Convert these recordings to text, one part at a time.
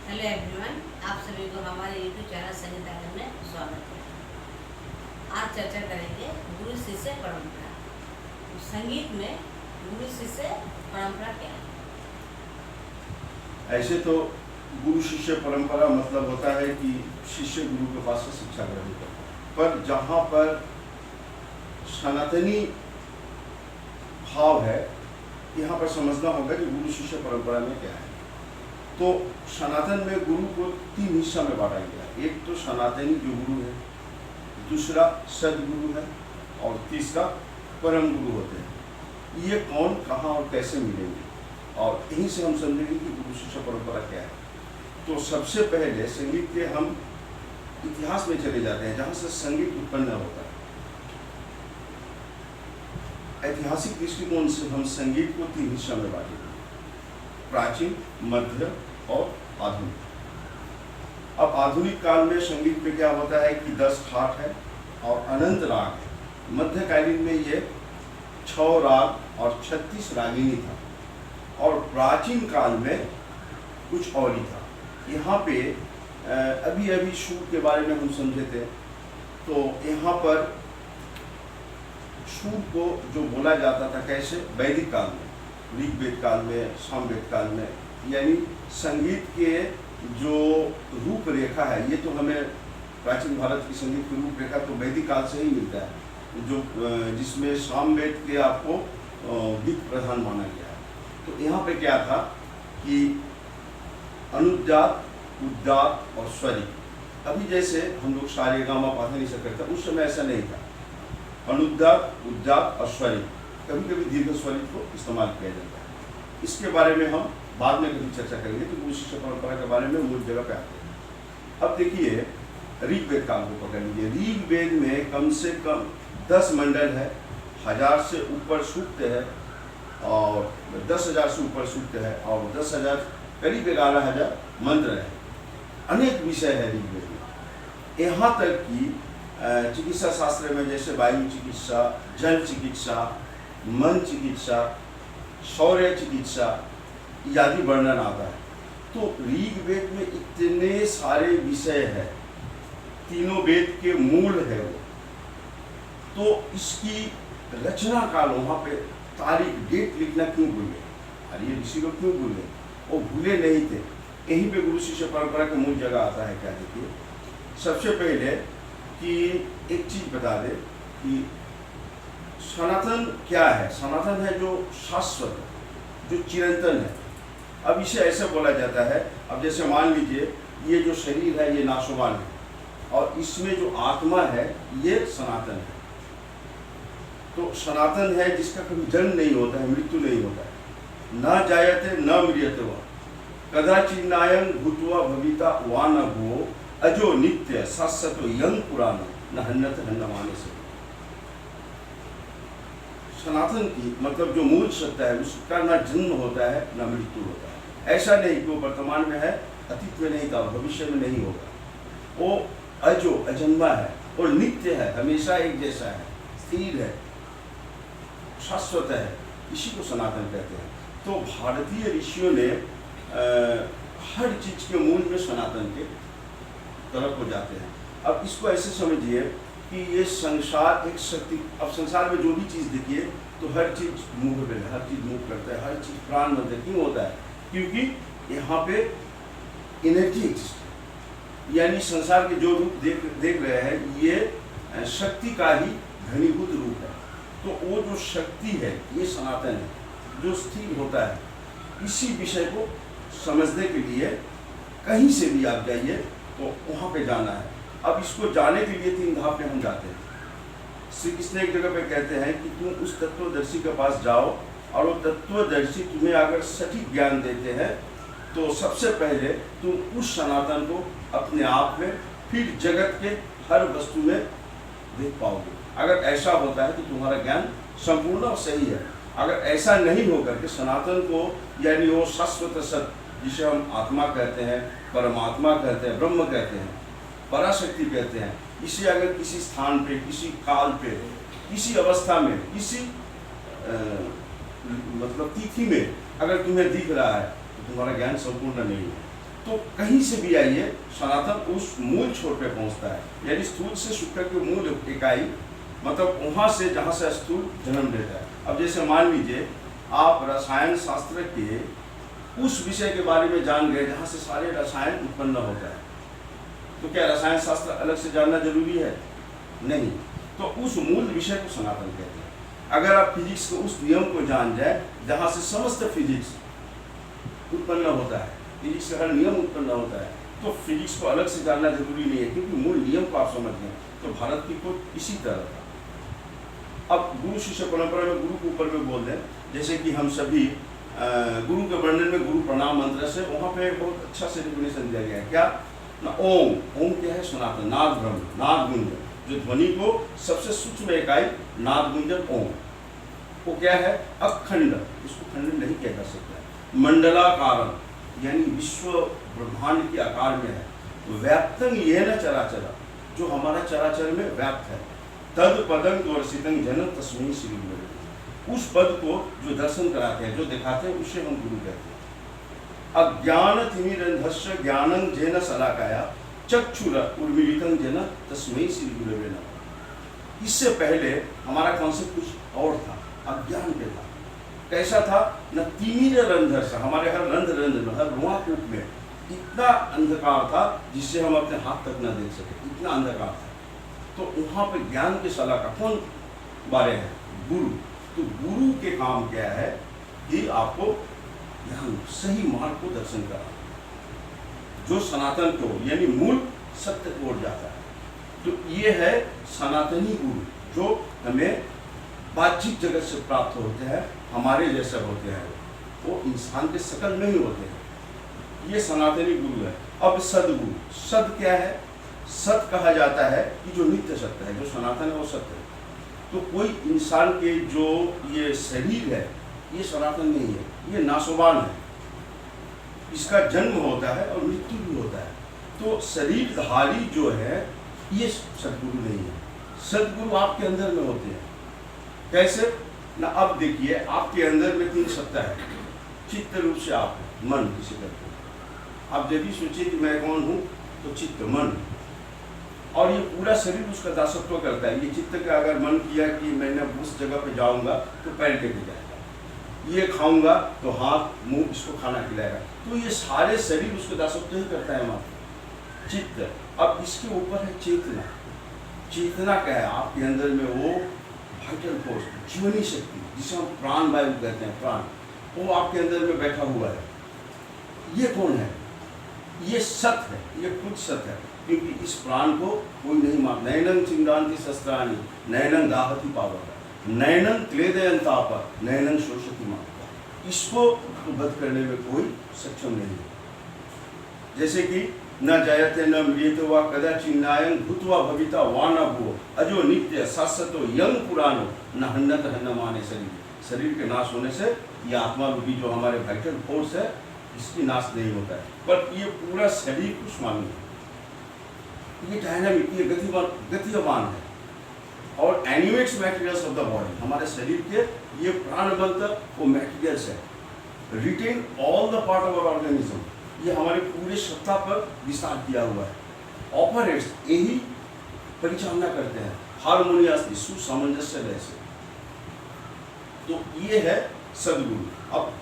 Hello everyone, आप सभी को हमारे यूट्यूब चैनल संगीत आनंद में स्वागत है। आज चर्चा करेंगे गुरु शिष्य परंपरा। संगीत में गुरु शिष्य परंपरा क्या है? ऐसे तो गुरु शिष्य परंपरा मतलब होता है कि शिष्य गुरु के पास से शिक्षा ग्रहण करता है, पर जहाँ पर सनातनी भाव है यहाँ पर समझना होगा कि गुरु शिष्य परंपरा में क्या है। तो सनातन में गुरु को 3 हिस्सा में बांटा गया। एक तो सनातनी जो गुरु है, दूसरा सदगुरु है और तीसरा परम गुरु होते हैं। ये कौन, कहाँ और कैसे मिलेंगे, और यहीं से हम समझेंगे कि गुरु शिष्य परंपरा क्या है। तो सबसे पहले संगीत के हम इतिहास में चले जाते हैं, जहाँ से संगीत उत्पन्न होता है। ऐतिहासिक दृष्टिकोण से हम संगीत को 3 हिस्सा में बांटेंगे: प्राचीन, मध्य और आधुनिक। अब आधुनिक काल में संगीत में क्या होता है कि 10 ठाट है और अनंत राग है। मध्यकालीन में ये 6 राग और 36 रागिनी था, और प्राचीन काल में कुछ और ही था। यहाँ पे अभी सुर के बारे में हम समझे थे, तो यहाँ पर सुर को जो बोला जाता था कैसे, वैदिक काल में, ऋग्वेद काल में, सामवेद काल में, यानी संगीत के जो रूपरेखा है, ये तो हमें प्राचीन भारत की संगीत की रूपरेखा तो वैदिक काल से ही मिलता है, जो जिसमें सामवेद के आपको गीत प्रधान माना गया है। तो यहाँ पे क्या था कि अनुदात, उदात और स्वरित। अभी जैसे हम लोग सारे गामा पाधा नहीं सकते, उस समय ऐसा नहीं था। अनुदात, उदात और स्वरित, कभी कभी दीर्घ स्वरित को इस्तेमाल किया जाता है। इसके बारे में हम बाद में कभी चर्चा करेंगे, तो गुरु शिष्य परंपरा के बारे में मूल जगह पे आते हैं। अब देखिए ऋग्वेद काल को पकड़ लीजिए। ऋग्वेद में कम से कम 10 मंडल है, 1000 से ऊपर सूक्त है, और 10,000 से ऊपर सूक्त है, और 10,000 करीब 11,000 मंत्र है। अनेक विषय है ऋग्वेद में। यहाँ तक कि चिकित्सा शास्त्र में जैसे वायु चिकित्सा, जल चिकित्सा, मन चिकित्सा, शौर्य चिकित्सा इत्यादि वर्णन आता है। तो ऋग्वेद में इतने सारे विषय है, तीनों वेद के मूल है वो। तो इसकी रचना काल वहाँ पे तारीख, डेट लिखना क्यों भूले? अरे ये ऋषि लोग क्यों भूले? वो भूले नहीं थे। यहीं पे गुरु शिष्य परंपरा की मूल जगह आता है। क्या देखिए, सबसे पहले कि एक चीज बता दे कि सनातन क्या है। सनातन है जो शाश्वत है, जो चिरंतन है। अब इसे ऐसे बोला जाता है, अब जैसे मान लीजिए ये जो शरीर है ये नाशवान है, और इसमें जो आत्मा है ये सनातन है। तो सनातन है जिसका कभी जन्म नहीं होता है, मृत्यु नहीं होता है। न जायते न म्रियते वा, कदाचिन्नायं भूत्वा भविता वा न भो, अजो नित्य शाश्वतो यं पुराण, न हन्नत हन्नमाने से। सनातन की मतलब जो मूल सत्ता है, उसका न जन्म होता है न मृत्यु होता है। ऐसा नहीं कि वो वर्तमान में है, अतीत में नहीं था, भविष्य में नहीं होगा। वो अजो, अजन्मा है, और नित्य है, हमेशा एक जैसा है, स्थिर है, शाश्वत है। इसी को सनातन कहते हैं। तो भारतीय ऋषियों ने हर चीज के मूल में सनातन के तरफ हो जाते हैं। अब इसको ऐसे समझिए कि ये संसार एक शक्ति। अब संसार में जो भी चीज़ देखिए तो हर चीज़ मूवेबल है, हर चीज़ मूव करता है, हर चीज़ प्राणबद्ध है। क्यों होता है? क्योंकि यहाँ पे एनर्जी एग्जिस्ट, यानी संसार के जो रूप देख रहे हैं ये शक्ति का ही घनीभूत रूप है। तो वो जो शक्ति है ये सनातन है, जो स्थिर होता है। इसी विषय को समझने के लिए कहीं से भी आप जाइए तो वहाँ पे जाना है। अब इसको जाने के लिए 3 धाप पे हम जाते हैं। श्री कृष्ण एक जगह पे कहते हैं कि तुम उस तत्वदर्शी के पास जाओ, और वो तत्वदर्शी तुम्हें अगर सटीक ज्ञान देते हैं तो सबसे पहले तुम उस सनातन को अपने आप में, फिर जगत के हर वस्तु में देख पाओगे। अगर ऐसा होता है तो तुम्हारा ज्ञान संपूर्ण और सही है। अगर ऐसा नहीं होकर के सनातन को, यानी वो शाश्वत सत्य जिसे हम आत्मा कहते हैं, परमात्मा कहते हैं, ब्रह्म कहते हैं, पराशक्ति कहते हैं, इसे अगर किसी स्थान पे, किसी काल पे, किसी अवस्था में, किसी मतलब तिथि में अगर तुम्हें दिख रहा है तो तुम्हारा ज्ञान संपूर्ण नहीं है। तो कहीं से भी आइए सनातन उस मूल छोर पे पहुंचता है, यानी स्थूल से सूक्ष्म की मूल इकाई, मतलब वहां से जहां से स्थूल जन्म लेता है। अब जैसे मान लीजिए आप रसायन शास्त्र के उस विषय के बारे में जान गए जहां से सारे रसायन उत्पन्न होता है, तो क्या रसायन शास्त्र अलग से जानना जरूरी है? नहीं। तो उस मूल विषय को सनातन कहते हैं। अगर आप फिजिक्स के उस नियम को जान जाए जहां से समस्त फिजिक्स उत्पन्न होता है, फिजिक्स का हर नियम उत्पन्न होता है, तो फिजिक्स को अलग से जानना जरूरी नहीं है, क्योंकि मूल नियम को आप समझ गए। तो भारत की खोज इसी तरह था। अब गुरु शिष्य परंपरा में गुरु के ऊपर में बोल दें, जैसे कि हम सभी गुरु के वर्णन में गुरु प्रणाम मंत्र से वहाँ पे बहुत अच्छा से डेफिनेशन दिया गया है। क्या ना, ओम। ओम क्या है? सनातन, नाद ब्रह्म, नाद गुंजन, जो ध्वनि को सबसे सूक्ष्म इकाई नाद गुंजन ओम, वो क्या है? अखंड, इसको खंड नहीं किया जा सकता। मंडलाकारं, यानी विश्व ब्रह्मांड के आकार में है। व्याप्तं येन चराचर, जो हमारा चराचर में व्याप्त है। तद पदं दर्शितं जन तस्मै श्री गुरवे, उस पद को जो दर्शन कराते हैं, जो दिखाते हैं, उसे हम गुरु कहते हैं। अज्ञान तिमिरंधस्य ज्ञानं जेन शलाकया चक्षुर उन्मीलितं जेन तस्मै श्री गुरवे नमः। इससे पहले हमारा कॉन्सेप्ट कुछ और था, अज्ञान पे था। कैसा था? न तिमिर रंध्र, हमारे हर रंध्र में, हर रोआकूप में इतना अंधकार था जिससे हम अपने हाथ तक न देख सके, इतना अंधकार था। तो वहाँ पे ज्ञान के शलाका कौन बारे हैं? गुरु। तो गुरु के काम क्या है कि आपको ध्यान सही मार्ग को दर्शन करा, जो सनातन को यानी मूल सत्य को ओर जाता है। तो ये है सनातनी गुरु, जो हमें बाह्यिक जगत से प्राप्त होते हैं, हमारे जैसे होते हैं, वो इंसान के शकल में ही होते हैं। ये सनातनी गुरु है। अब सदगुरु, सद क्या है? सत कहा जाता है कि जो नित्य सत्य है, जो सनातन है वो सत्य है। तो कोई इंसान के जो ये शरीर है, ये सनातन नहीं है, ये नाशवान है। इसका जन्म होता है और मृत्यु भी होता है। तो शरीरधारी जो है ये सदगुरु नहीं है। सदगुरु आपके अंदर में होते हैं। कैसे ना? अब देखिए, आपके अंदर में 3 सत्ता है। चित्त रूप से आप है, मन जिसे कहते हैं। आप जब भी सोचिए कि मैं कौन हूँ, तो चित्त, मन, और ये पूरा शरीर उसका दासत्व करता है। ये चित्त का अगर मन किया कि मैंने उस जगह पे जाऊंगा तो पैर टेके जाएगा, ये खाऊंगा तो हाथ मुंह इसको खाना खिलाएगा। तो ये सारे शरीर उसको दासत्व ही करता है मात्र चित्त। अब इसके ऊपर है चेतना। चेतना क्या है? आपके अंदर में वो वाइटल फोर्स, जीवनी शक्ति, जिसे हम प्राण वायु कहते हैं, प्राण, वो आपके अंदर में बैठा हुआ है। ये कौन है? ये सत है, ये खुद सत है। क्योंकि इस प्राण को कोई नहीं मार। नैनं चिंदांति शस्त्राणि नैनं दाहति पावक, नैनं क्लेदयन्ताप नैनं शोषति माता। इसको वध करने में कोई सक्षम नहीं है। जैसे कि न जायते न म्रियते वा कदाचिन्नायं भूत्वा भविता वा न भुवो अजो नित्य शाश्वतो यं पुराणो न हन्नत हन्नमाने शरीर। शरीर के नाश होने से ये आत्मा रूपी जो हमारे वाइटल फोर्स है, इसकी नाश नहीं होता है, पर ये पूरा शरीर कुछ मालूम है। ये डायनामिक, ये गतिवान है। और animates materials of the body, हमारे शरीर के ये प्राणबंधक वो मटेरियल्स है। Retain all the part of our organism, ये हमारे पूरे सत्ता पर विस्तार किया हुआ है। ऑपरेट्स, यही परिचालना करते हैं हारमोनियसली, सुसामंजस्य से। तो ये है सदगुरु। अब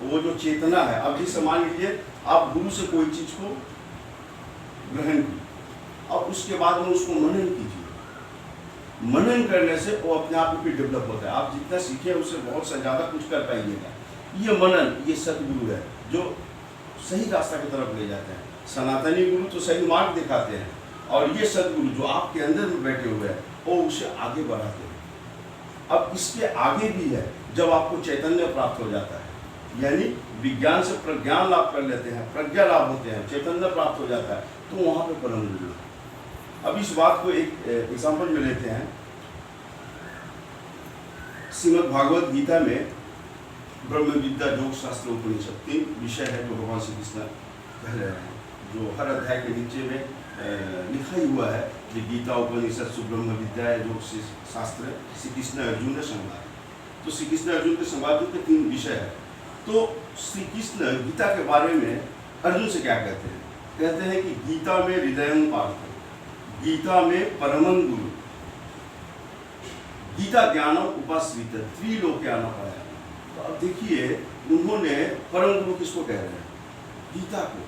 वो जो चेतना है, अब जिसे मान लीजिए आप गुरु से कोई चीज को ग्रहण की, अब उसके बाद में उसको मनन कीजिए। मनन करने से वो अपने आप में डेवलप होता है। आप जितना सीखे उससे बहुत से ज़्यादा कुछ कर पाइएगा। ये मनन, ये सदगुरु है जो सही रास्ता की तरफ ले जाते हैं। सनातनी गुरु तो सही मार्ग दिखाते हैं, और ये सदगुरु जो आपके अंदर में बैठे हुए हैं वो उसे आगे बढ़ाते हैं। अब इसके आगे भी है, जब आपको चैतन्य प्राप्त हो जाता है, यानी विज्ञान से प्रज्ञान लाभ कर लेते हैं, प्रज्ञा लाभ होते हैं, चैतन्य प्राप्त हो जाता है, तो वहाँ पे परम गुरु है। अब इस बात को एक एग्जाम्पल में लेते हैं। श्रीमद् भागवत गीता में ब्रह्म विद्या योग शास्त्र उपनिषद 3 विषय है जो भगवान श्री कृष्ण कह रहे हैं, जो हर अध्याय के नीचे में लिखा ही हुआ है कि गीता उपनिषद सुब्रह्म विद्या योग शास्त्र श्री कृष्ण अर्जुन संवाद। तो श्री कृष्ण अर्जुन के संवाद के 3 विषय है। तो श्री कृष्ण गीता के बारे में अर्जुन से क्या कहते हैं? कहते हैं कि गीता में हृदयं पार्थ, गीता में परमं गुरु, गीता ज्ञानम उपाश्रित त्रिलोक्यान पाया। तो अब देखिए उन्होंने परम गुरु किसको कह रहे हैं? गीता को।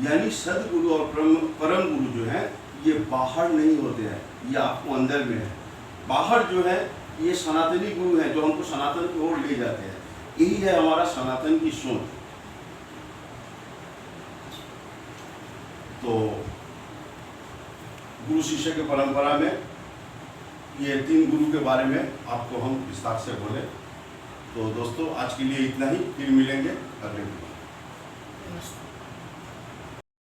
यानी सदगुरु और परम गुरु जो है ये बाहर नहीं होते हैं, ये आपको अंदर में है। बाहर जो है ये सनातनी गुरु है जो हमको सनातन की ओर ले जाते हैं। यही है हमारा सनातन की सोच। तो गुरु शिष्य की परंपरा में ये 3 गुरु के बारे में आपको हम विस्तार से बोले। तो दोस्तों आज के लिए इतना ही, फिर मिलेंगे अगले वीडियो में। नमस्ते।